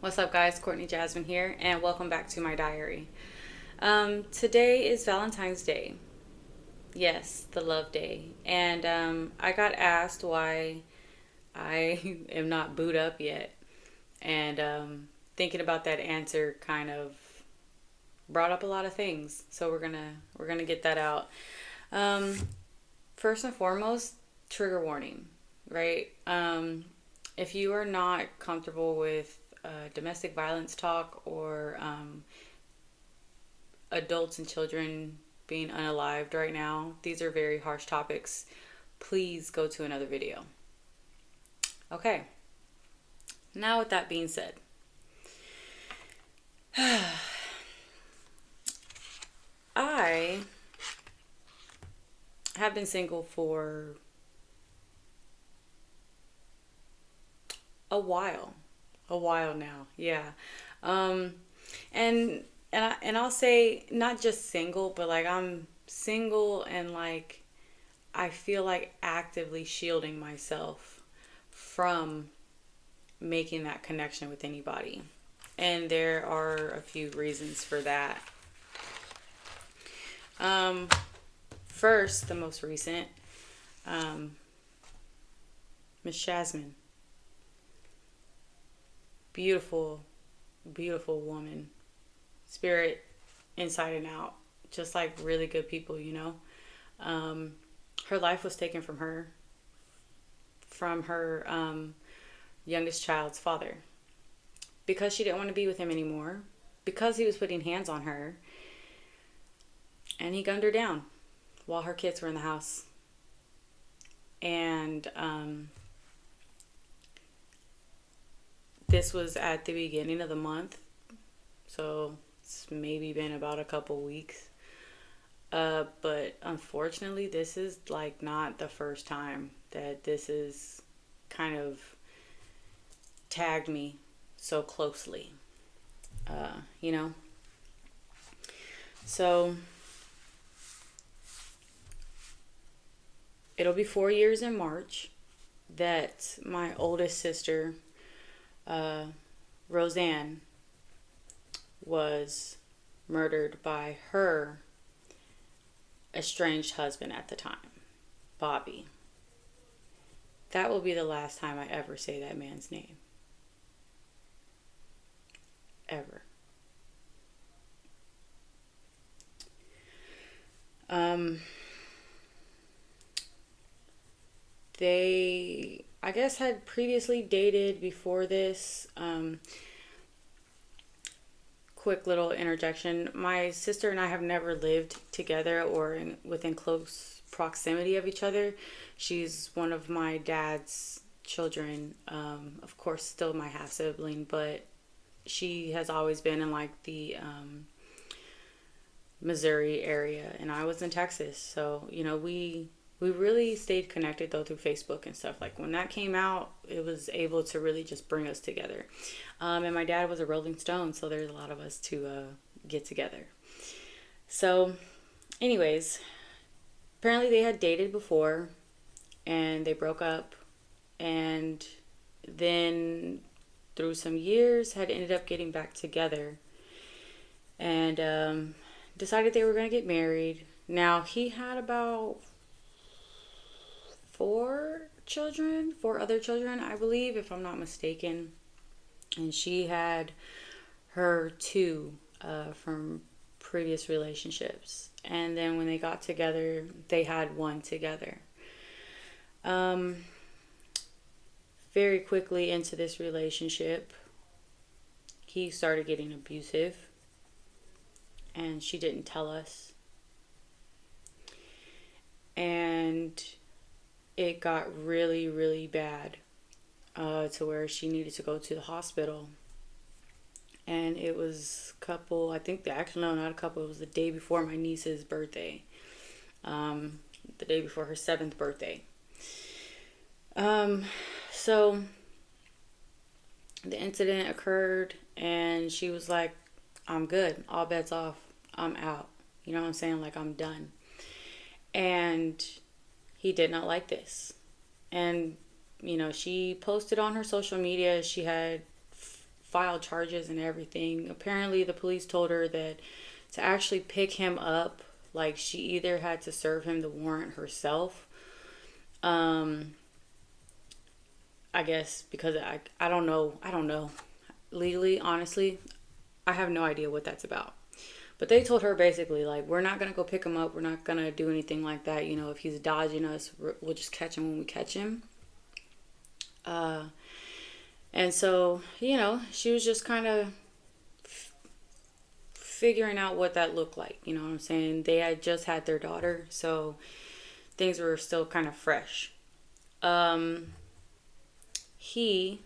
What's up, guys? Courtney Jasmine here, and welcome back to my diary. Today is Valentine's Day. Yes, the love day. And I got asked why I am not booed up yet. And thinking about that answer kind of brought up a lot of things. So we're gonna get that out. Um, First and foremost, trigger warning, right? If you are not comfortable with domestic violence talk or adults and children being unalived right now, these are very harsh topics. Please go to another video. Okay, now with that being said, I have been single for a while. A while now, yeah. Um, and I'll say not just single, but like I'm single and like I feel like actively shielding myself from making that connection with anybody. And there are a few reasons for that. Um, First, the most recent, um, Miss Jasmine. Beautiful, beautiful woman. Spirit inside and out. Just like really good people, you know. Um, Her life was taken from her youngest child's father because she didn't want to be with him anymore, because he was putting hands on her, and he gunned her down while her kids were in the house. And this was at the beginning of the month, so it's maybe been about a couple weeks. But unfortunately, this is like not the first time that this is kind of tagged me so closely. You know? So it'll be 4 years in March that my oldest sister, uh, Roseanne, was murdered by her estranged husband at the time, Bobby. That will be the last time I ever say that man's name. Ever. Um, they, I guess, had previously dated before this. Quick little interjection. My sister and I have never lived together or within close proximity of each other. She's one of my dad's children. Of course, still my half sibling, but she has always been in like the Missouri area, and I was in Texas. So we really stayed connected though through Facebook and stuff. Like when that came out, it was able to really just bring us together. And my dad was a Rolling Stone, so there's a lot of us to get together. So, anyways, apparently they had dated before, and they broke up, and then through some years had ended up getting back together, and decided they were going to get married. Now he had about four other children, I believe, if I'm not mistaken. And she had her two from previous relationships. And then when they got together, they had one together. Um, Very quickly into this relationship, he started getting abusive, and she didn't tell us. And it got really, really bad to where she needed to go to the hospital. And it was a couple, I think, actually, no, not a couple, it was the day before my niece's birthday, the day before her seventh birthday. Um, so the incident occurred, and she was like, I'm good, all bets off, I'm out. You know what I'm saying? Like, I'm done. And he did not like this. And, she posted on her social media she had filed charges and everything. Apparently, the police told her that to actually pick him up, like, she either had to serve him the warrant herself. I guess because I don't know. I don't know. Legally, honestly, I have no idea what that's about. But they told her basically, like, we're not going to go pick him up. We're not going to do anything like that. You know, if he's dodging us, we'll just catch him when we catch him. And so, you know, she was just kind of figuring out what that looked like. You know what I'm saying? They had just had their daughter, so things were still kind of fresh. He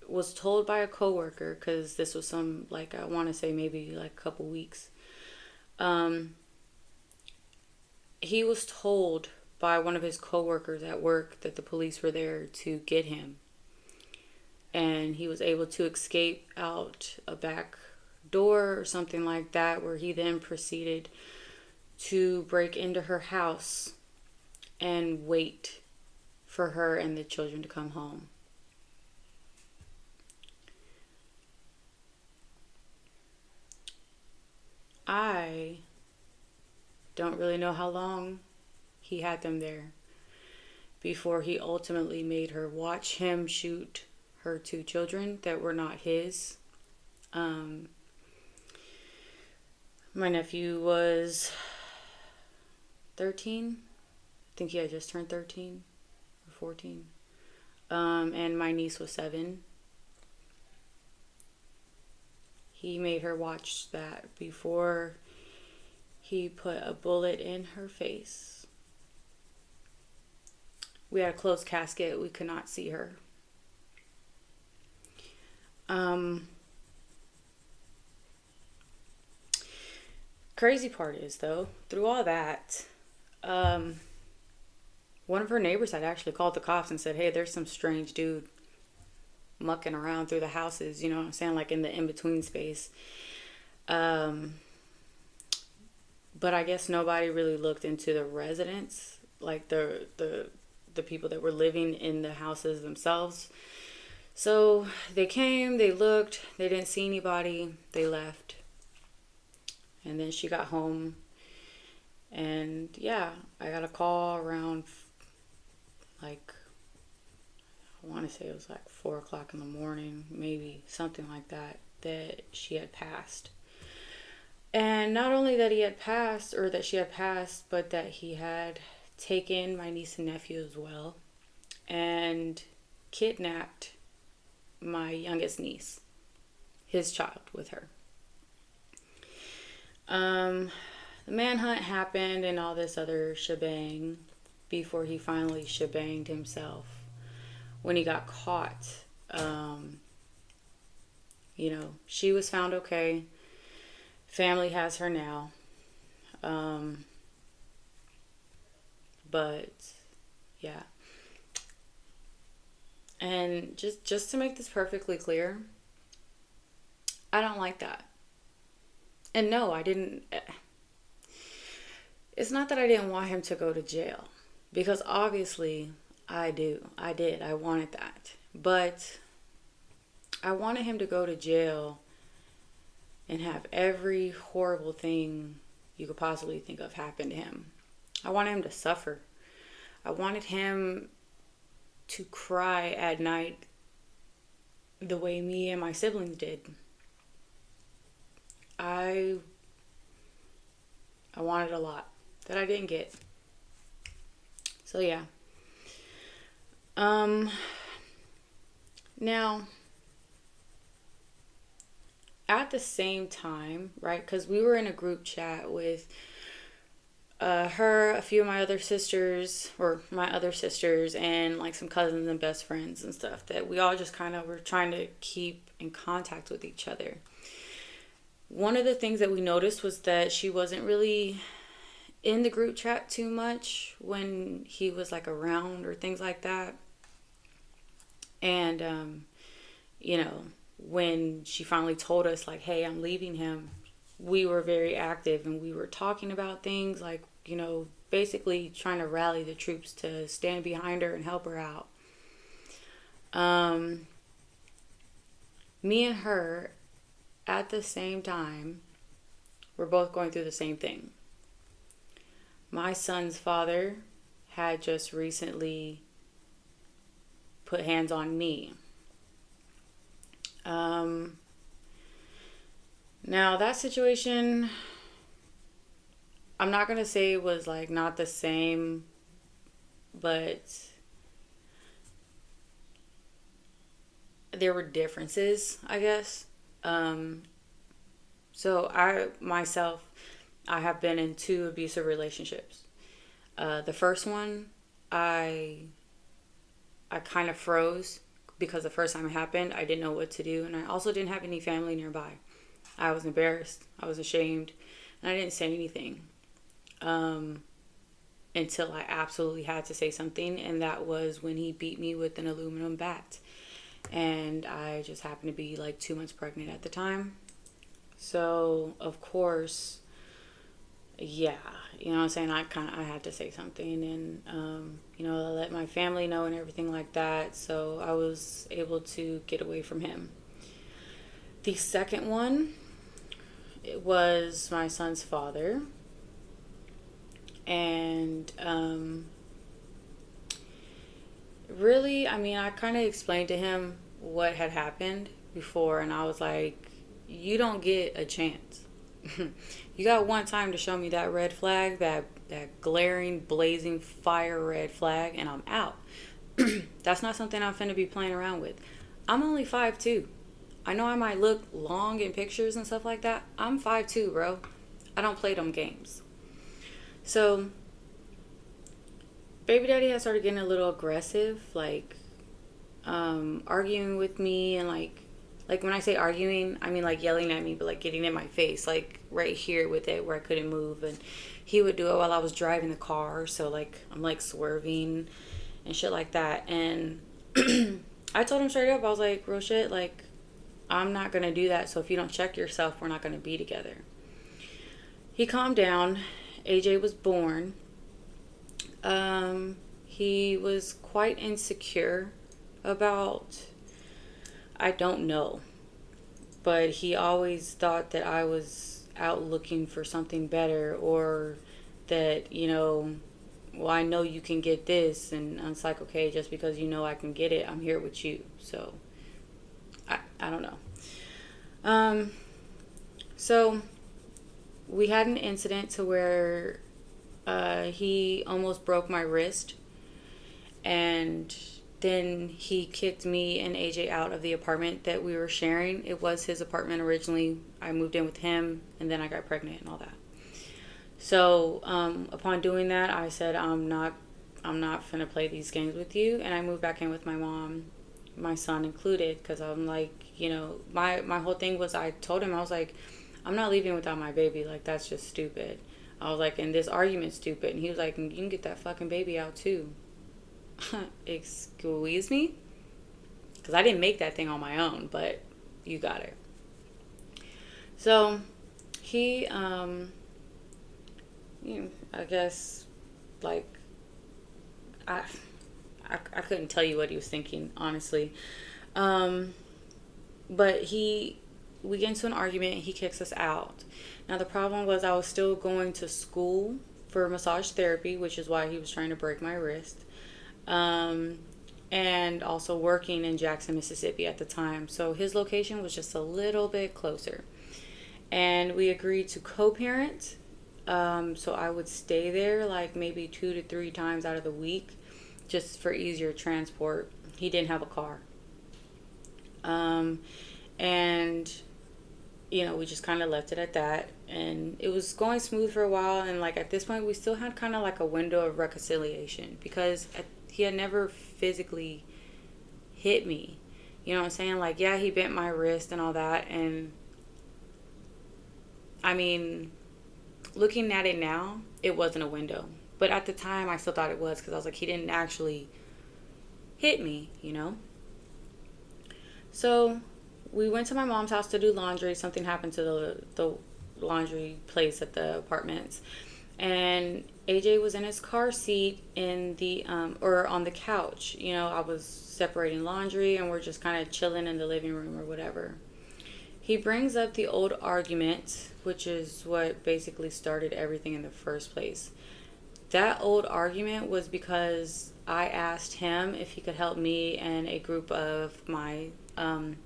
was told by a coworker, because this was some, like, I want to say maybe like a couple weeks. He was told by one of his coworkers at work that the police were there to get him. And he was able to escape out a back door or something like that, where he then proceeded to break into her house and wait for her and the children to come home. I don't really know how long he had them there before he ultimately made her watch him shoot her two children that were not his. My nephew was 13. I think he had just turned 13 or 14. And my niece was 7. He made her watch that before he put a bullet in her face. We had a closed casket. We could not see her. Crazy part is, though, through all that, one of her neighbors had actually called the cops and said, hey, there's some strange dude mucking around through the houses, you know what I'm saying, like in the in-between space. But I guess nobody really looked into the residents, like the people that were living in the houses themselves. So they came, they looked, they didn't see anybody, they left. And then she got home, and yeah, I got a call around, like, I want to say it was like 4 o'clock in the morning, maybe something like that, that she had passed. And not only that he had passed, or that she had passed, but that he had taken my niece and nephew as well and kidnapped my youngest niece, his child, with her. The manhunt happened and all this other shebang before he finally shebanged himself. When he got caught, you know, she was found okay. Family has her now. But yeah. And just to make this perfectly clear, I don't like that. And no, I didn't. It's not that I didn't want him to go to jail, because obviously I did. I wanted that. But I wanted him to go to jail and have every horrible thing you could possibly think of happen to him. I wanted him to suffer. I wanted him to cry at night the way me and my siblings did. I wanted a lot that I didn't get. So yeah. Now, at the same time, right, because we were in a group chat with her, a few of my other sisters, and like some cousins and best friends and stuff, that we all just kind of were trying to keep in contact with each other. One of the things that we noticed was that she wasn't really in the group chat too much when he was like around or things like that. And, you know, when she finally told us, like, hey, I'm leaving him, we were very active and we were talking about things, like, you know, basically trying to rally the troops to stand behind her and help her out. me and her at the same time, we're both going through the same thing. My son's father had just recently put hands on me. Now that situation, I'm not gonna say it was like not the same, but there were differences, I guess. So I have been in two abusive relationships. The first one, I kind of froze because the first time it happened, I didn't know what to do, and I also didn't have any family nearby. I was embarrassed, I was ashamed, and I didn't say anything until I absolutely had to say something, and that was when he beat me with an aluminum bat. And I just happened to be like 2 months pregnant at the time. So, of course, yeah, you know what I'm saying? I had to say something, and let my family know and everything like that. So I was able to get away from him. The second one, it was my son's father, and really, I mean, I kind of explained to him what had happened before, and I was like, you don't get a chance. You got one time to show me that red flag, that glaring, blazing fire red flag, and I'm out. That's not something I'm finna be playing around with. I'm only 5'2". I know I might look long in pictures and stuff like that. I'm 5'2", bro. I don't play them games. So, baby daddy had started getting a little aggressive, like arguing with me, and like when I say arguing, I mean like yelling at me, but like getting in my face, like right here with it where I couldn't move. And he would do it while I was driving the car, so like I'm like swerving and shit like that. And I told him straight up, I was like, real shit, like I'm not gonna do that, so if you don't check yourself, we're not gonna be together. He calmed down. AJ was born. He was quite insecure about, I don't know, but he always thought that I was out looking for something better, or that, well, I know you can get this. And I was like, okay, just because you know I can get it, I'm here with you. So I don't know. So we had an incident to where he almost broke my wrist, and then he kicked me and AJ out of the apartment that we were sharing. It was his apartment originally. I moved in with him, and then I got pregnant and all that. So upon doing that, I said, I'm not finna play these games with you, and I moved back in with my mom, my son included, because I'm like, my whole thing was, I told him, I was like, I'm not leaving without my baby. Like, that's just stupid. I was like, and this argument's stupid. And he was like, you can get that fucking baby out too. Excuse me? Because I didn't make that thing on my own, but you got it. So he, I guess, like, I couldn't tell you what he was thinking, honestly. But we get into an argument and he kicks us out. Now the problem was I was still going to school for massage therapy, which is why he was trying to break my wrist. And also working in Jackson, Mississippi at the time. So his location was just a little bit closer. And we agreed to co-parent. So I would stay there like maybe 2 to 3 times out of the week, just for easier transport. He didn't have a car. And we just kind of left it at that, and it was going smooth for a while. And like at this point, we still had kind of like a window of reconciliation, because he had never physically hit me. You know what I'm saying? Like, yeah, he bent my wrist and all that, and I mean, looking at it now, it wasn't a window, but at the time, I still thought it was, because I was like, he didn't actually hit me, So we went to my mom's house to do laundry. Something happened to the laundry place at the apartments. And AJ was in his car seat in the or on the couch. You know, I was separating laundry and we're just kind of chilling in the living room or whatever. He brings up the old argument, which is what basically started everything in the first place. That old argument was because I asked him if he could help me and a group of my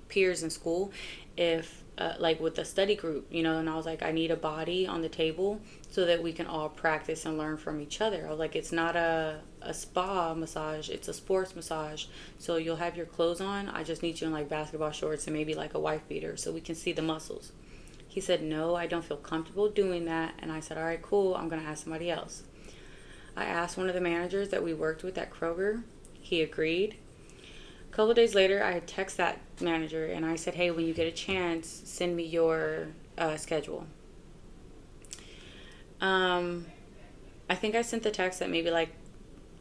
peers in school, if like with the study group, you know, and I was like, I need a body on the table so that we can all practice and learn from each other. I was like, it's not a spa massage, it's a sports massage. So you'll have your clothes on. I just need you in like basketball shorts and maybe like a wife beater so we can see the muscles. He said, no, I don't feel comfortable doing that. And I said, all right, cool. I'm going to ask somebody else. I asked one of the managers that we worked with at Kroger. He agreed. A couple of days later, I had texted that manager and I said, hey, when you get a chance, send me your schedule. I think I sent the text at maybe like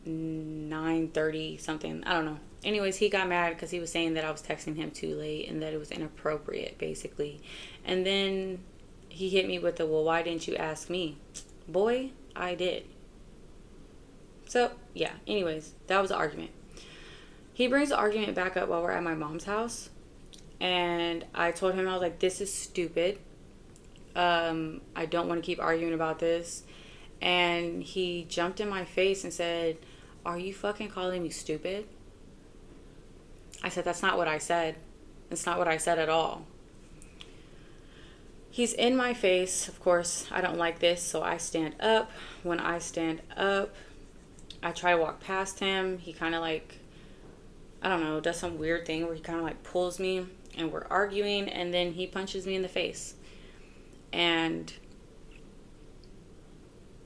9:30 something. I don't know. Anyways, he got mad because he was saying that I was texting him too late and that it was inappropriate, basically. And then he hit me with the, well, why didn't you ask me? Boy, I did. So, yeah. Anyways, that was the argument. He brings the argument back up while we're at my mom's house. And I told him, I was like, this is stupid. I don't want to keep arguing about this. And he jumped in my face and said, are you fucking calling me stupid? I said, that's not what I said. That's not what I said at all. He's in my face. Of course, I don't like this, so I stand up. When I stand up, I try to walk past him. He kind of like, I don't know, does some weird thing where he kind of like pulls me and we're arguing, and then he punches me in the face and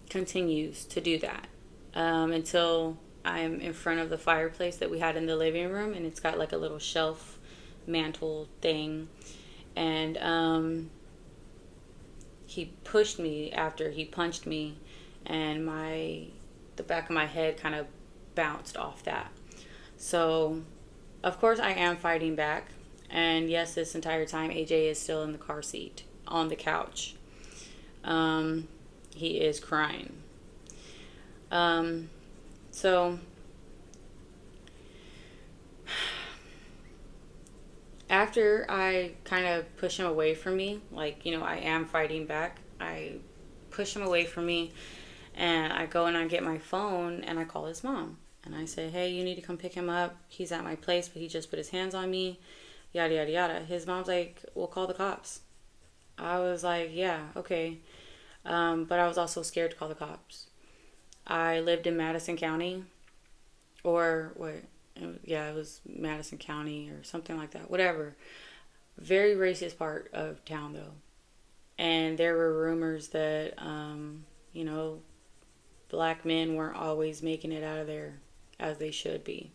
continues to do that until I'm in front of the fireplace that we had in the living room, and it's got like a little shelf mantle thing. And he pushed me after he punched me, and the back of my head kind of bounced off that. So, of course, I am fighting back. And yes, this entire time, AJ is still in the car seat on the couch. He is crying. So, after I kind of push him away from me, like, you know, I am fighting back, I push him away from me, and I go and I get my phone and I call his mom. And I say, hey, you need to come pick him up. He's at my place, but he just put his hands on me. Yada, yada, yada. His mom's like, we'll call the cops. I was like, yeah, okay. But I was also scared to call the cops. I lived in Madison County. Or, what? Yeah, it was Madison County or something like that. Whatever. Very racist part of town, though. And there were rumors that, you know, black men weren't always making it out of there as they should be.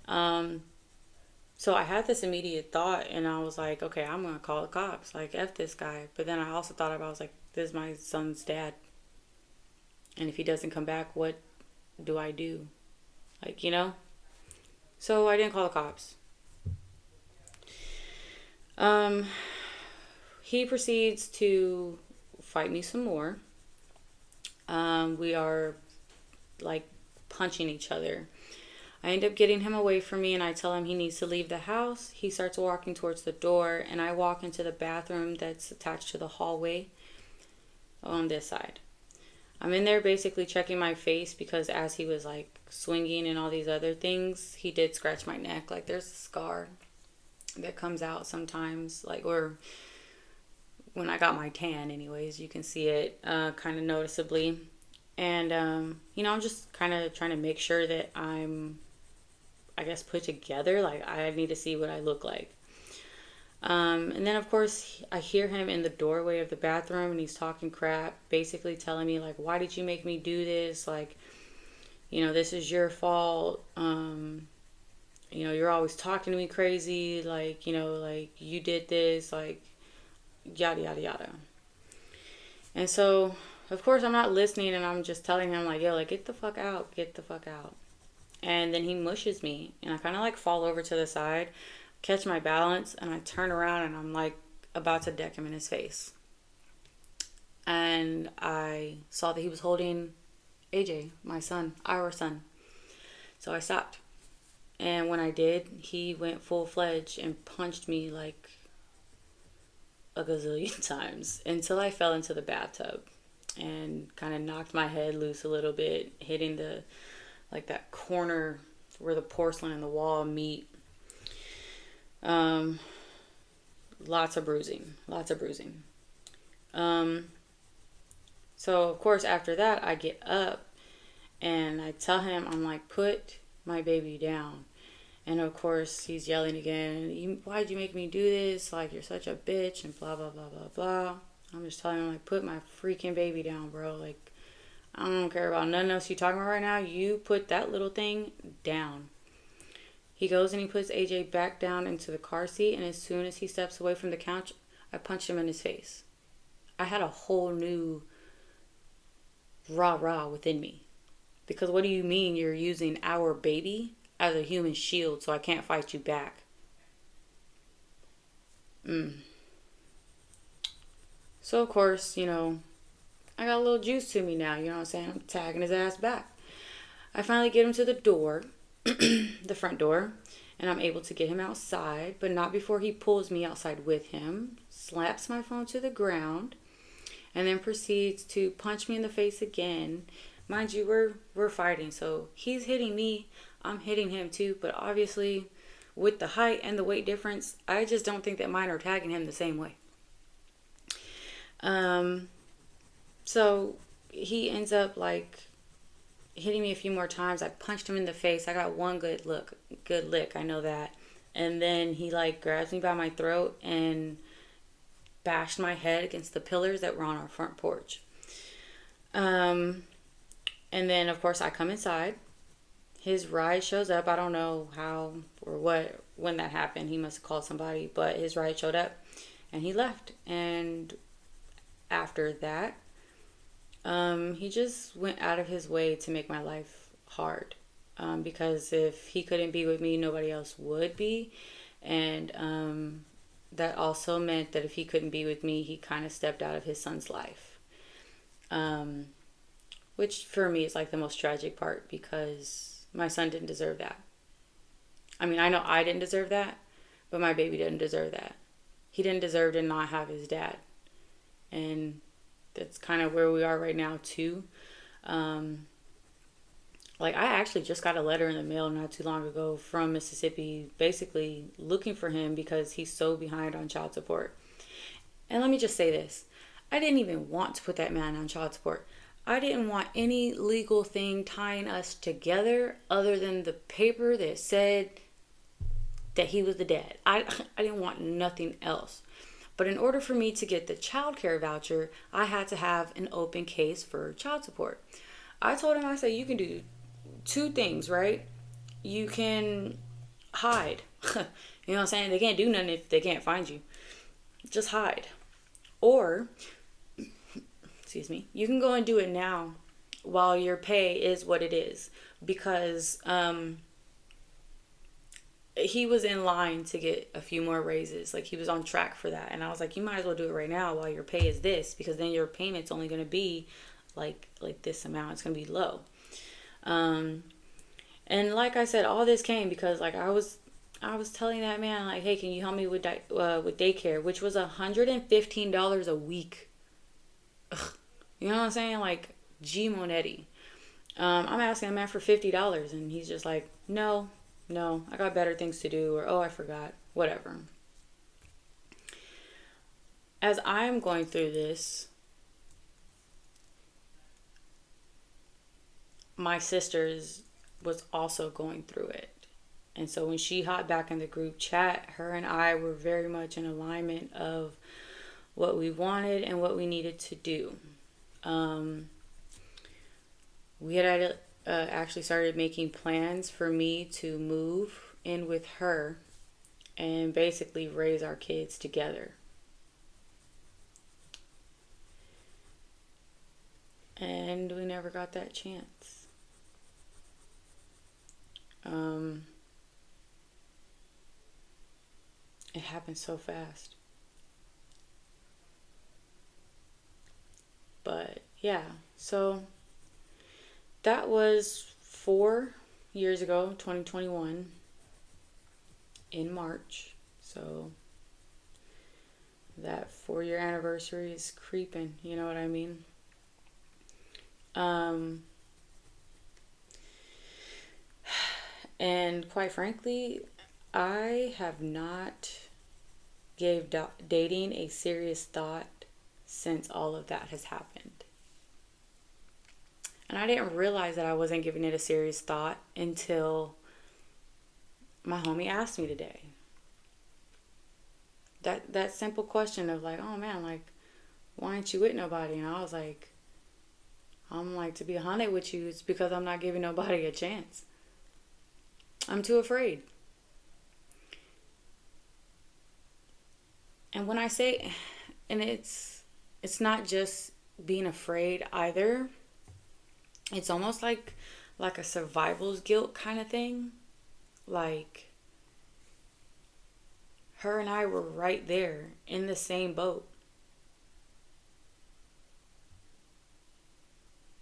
So I had this immediate thought, and I was like, okay, I'm going to call the cops. Like, F this guy. But then I also thought about, I was like, this is my son's dad. And if he doesn't come back, what do I do? Like, you know? So I didn't call the cops. He proceeds to fight me some more. We are like punching each other. I end up getting him away from me, and I tell him he needs to leave the house. He starts walking towards the door, and I walk into the bathroom that's attached to the hallway on this side. I'm in there basically checking my face because as he was like swinging and all these other things, he did scratch my neck. Like, there's a scar that comes out sometimes, like, or when I got my tan anyways, you can see it kind of noticeably. And you know, I'm just kind of trying to make sure that I'm, I guess, put together. Like, I need to see what I look like. And then of course I hear him in the doorway of the bathroom, and he's talking crap, basically telling me like, why did you make me do this? Like, you know, this is your fault. You know, you're always talking to me crazy. Like, you know, like, you did this, like, yada, yada, yada. And so, of course, I'm not listening, and I'm just telling him like, yo, like, get the fuck out, get the fuck out. And then he mushes me, and I kind of like fall over to the side, catch my balance, and I turn around, and I'm like about to deck him in his face. and I saw that he was holding AJ, my son, our son. So I stopped. And when I did, he went full-fledged and punched me like a gazillion times until I fell into the bathtub and kind of knocked my head loose a little bit, hitting the like that corner where the porcelain and the wall meet. Lots of bruising, lots of bruising. So of course after that I get up and I tell him, I'm like, put my baby down. And of course he's yelling again, why'd you make me do this? Like, you're such a bitch and blah, blah, blah, blah, blah. I'm just telling him, like, put my freaking baby down, bro. Like, I don't care about nothing else you talking about right now. You put that little thing down. He goes and he puts AJ back down into the car seat. And as soon as he steps away from the couch, I punch him in his face. I had a whole new rah-rah within me. Because what do you mean you're using our baby as a human shield so I can't fight you back? So of course, I got a little juice to me now, you know what I'm saying? I'm tagging his ass back. I finally get him to the door, the front door, and I'm able to get him outside, but not before he pulls me outside with him, slaps my phone to the ground, and then proceeds to punch me in the face again. Mind you, we're fighting, so he's hitting me, I'm hitting him too, but obviously with the height and the weight difference, I just don't think that mine are tagging him the same way. So he ends up like hitting me a few more times. I punched him in the face. I got one good lick, I know that. And then he like grabs me by my throat and bashed my head against the pillars that were on our front porch. And then of course I come inside. His ride shows up. I don't know how or what, when that happened. He must have called somebody, but his ride showed up and he left. And after that, he just went out of his way to make my life hard. Because if he couldn't be with me, nobody else would be. And that also meant that if he couldn't be with me, he kind of stepped out of his son's life. Which for me is like the most tragic part, because my son didn't deserve that. I mean, I know I didn't deserve that, but my baby didn't deserve that. He didn't deserve to not have his dad. And that's kind of where we are right now too. Like, I actually just got a letter in the mail not too long ago from Mississippi, basically looking for him because he's so behind on child support. And let me just say this. I didn't even want to put that man on child support. I didn't want any legal thing tying us together other than the paper that said that he was the dad. I didn't want nothing else. But in order for me to get the child care voucher, I had to have an open case for child support. I told him, I said, you can do two things, right? You can hide. You know what I'm saying? They can't do nothing if they can't find you. Just hide. Or, excuse me, you can go and do it now while your pay is what it is. Because he was in line to get a few more raises. Like, he was on track for that. And I was like, you might as well do it right now while your pay is this, because then your payment's only going to be like this amount. It's going to be low. And like I said, all this came because like I was telling that man, like, hey, can you help me with daycare, which was $115 a week. Ugh. You know what I'm saying? Like, G Monetti. I'm asking a man for $50 and he's just like, no, I got better things to do, or, oh, I forgot, whatever. As I'm going through this, my sister's was also going through it. And so when she hopped back in the group chat, her and I were very much in alignment of what we wanted and what we needed to do. We had actually started making plans for me to move in with her and basically raise our kids together. And we never got that chance. It happened so fast. But yeah, so that was 4 years ago, 2021, in March. So that 4 year anniversary is creeping, you know what I mean? Um, and quite frankly, I have not gave dating a serious thought since all of that has happened. And I didn't realize that I wasn't giving it a serious thought until my homie asked me today. That simple question of like, oh man, like, why ain't you with nobody? And I was like, I'm like, to be honest with you, it's because I'm not giving nobody a chance. I'm too afraid. And when I say, and it's not just being afraid either. It's almost like a survival's guilt kind of thing. Like her and I were right there in the same boat.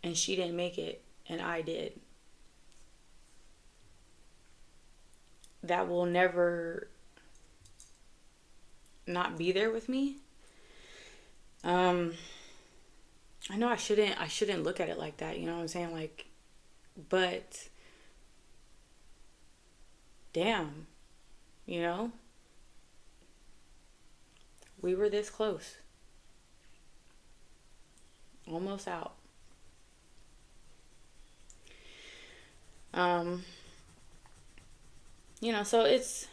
And she didn't make it and I did. That will never not be there with me. Um I know I shouldn't look at it like that, you know what I'm saying? Like, but damn, you know? We were this close. Almost out. Um, so it's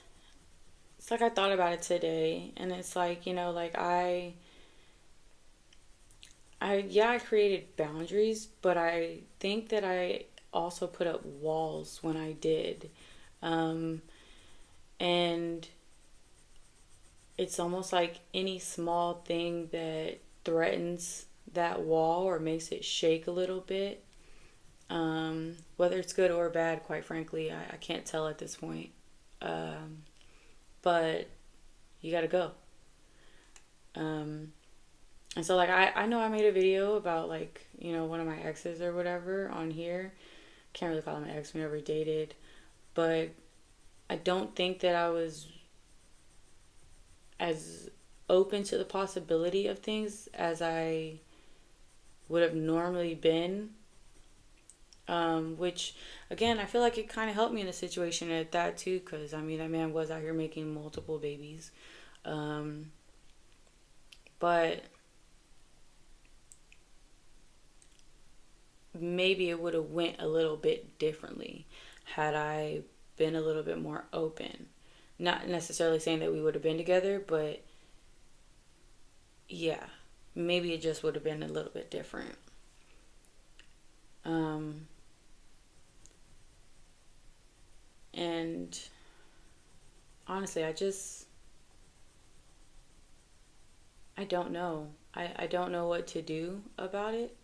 like I thought about it today and it's like, like I created boundaries, but I think that I also put up walls when I did. Um, and it's almost like any small thing that threatens that wall or makes it shake a little bit, whether it's good or bad, quite frankly, I can't tell at this point. Um, but you gotta go. Um, and so, like, I know I made a video about, like, one of my exes or whatever on here. Can't really call him an ex, we never dated. But I don't think that I was as open to the possibility of things as I would have normally been. Which, again, I feel like it kind of helped me in a situation at that too, because I mean, that man was out here making multiple babies. Um, but maybe it would have went a little bit differently had I been a little bit more open. Not necessarily saying that we would have been together, but yeah, maybe it just would have been a little bit different. Um, and honestly, I don't know. I don't know what to do about it.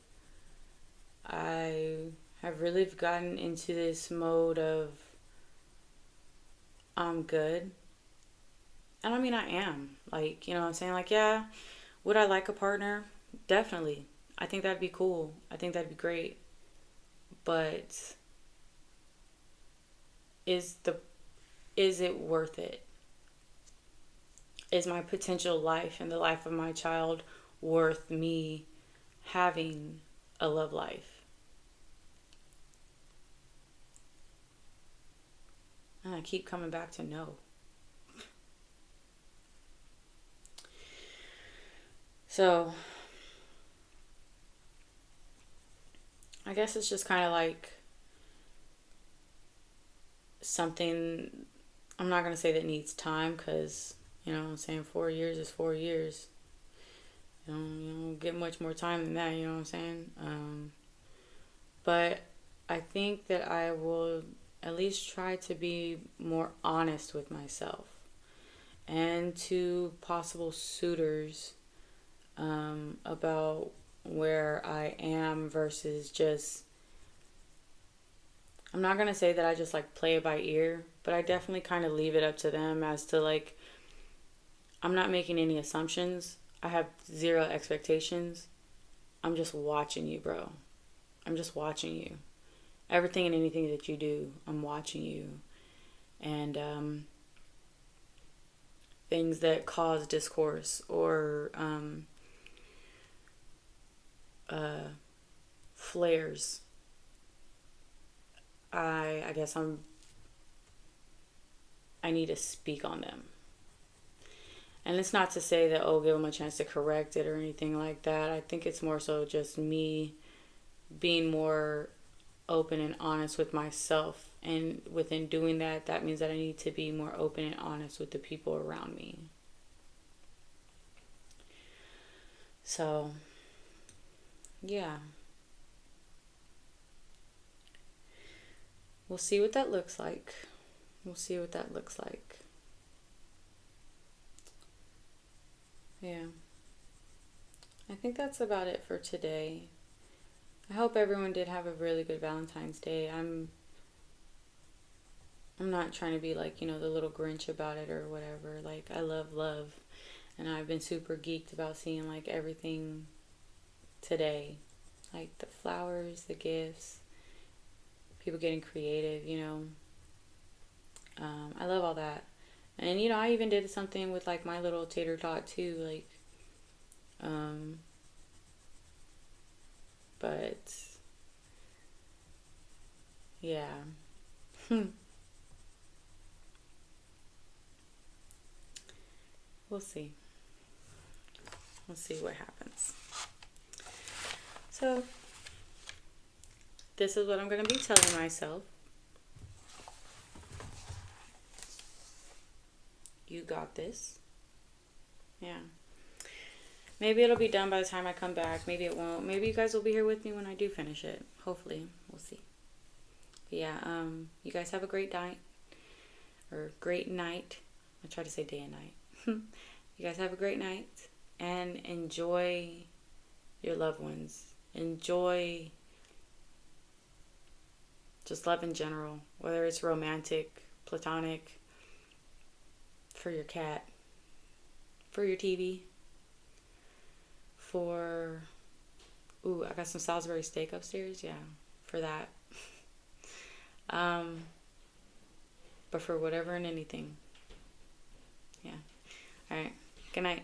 I have really gotten into this mode of I'm good. And I mean, I am. Like, you know what I'm saying? Like, yeah, would I like a partner? Definitely. I think that'd be cool. I think that'd be great. But is the is it worth it? Is my potential life and the life of my child worth me having a love life? And I keep coming back to no. So, I guess it's just kind of like something, I'm not going to say that needs time because, you know what I'm saying, 4 years is 4 years. You don't get much more time than that, you know what I'm saying? But I think that I will at least try to be more honest with myself and to possible suitors, about where I am versus just, I'm not going to say that I just like play it by ear, but I definitely kind of leave it up to them as to like, I'm not making any assumptions. I have zero expectations. I'm just watching you, bro. I'm just watching you. Everything and anything that you do, I'm watching you. And things that cause discourse or flares, I guess I need to speak on them. And it's not to say that, oh, give them a chance to correct it or anything like that. I think it's more so just me being more open and honest with myself. And within doing that, that means that I need to be more open and honest with the people around me. So, yeah. We'll see what that looks like. We'll see what that looks like. Yeah. I think that's about it for today. I hope everyone did have a really good Valentine's Day. I'm not trying to be like, the little Grinch about it or whatever. Like, I love love. And I've been super geeked about seeing like everything today. Like the flowers, the gifts, people getting creative. I love all that. And I even did something with like my little tater tot too, like but yeah. We'll see. We'll see what happens. So, this is what I'm going to be telling myself. You got this. Yeah. Maybe it'll be done by the time I come back. Maybe it won't. Maybe you guys will be here with me when I do finish it. Hopefully. We'll see. But yeah, you guys have a great night. Or great night. I try to say day and night. You guys have a great night. And enjoy your loved ones. Enjoy just love in general. Whether it's romantic, platonic, for your cat, for your TV, for... Ooh, I got some Salisbury steak upstairs. Yeah, for that. But for whatever and anything. Yeah. All right. Good night.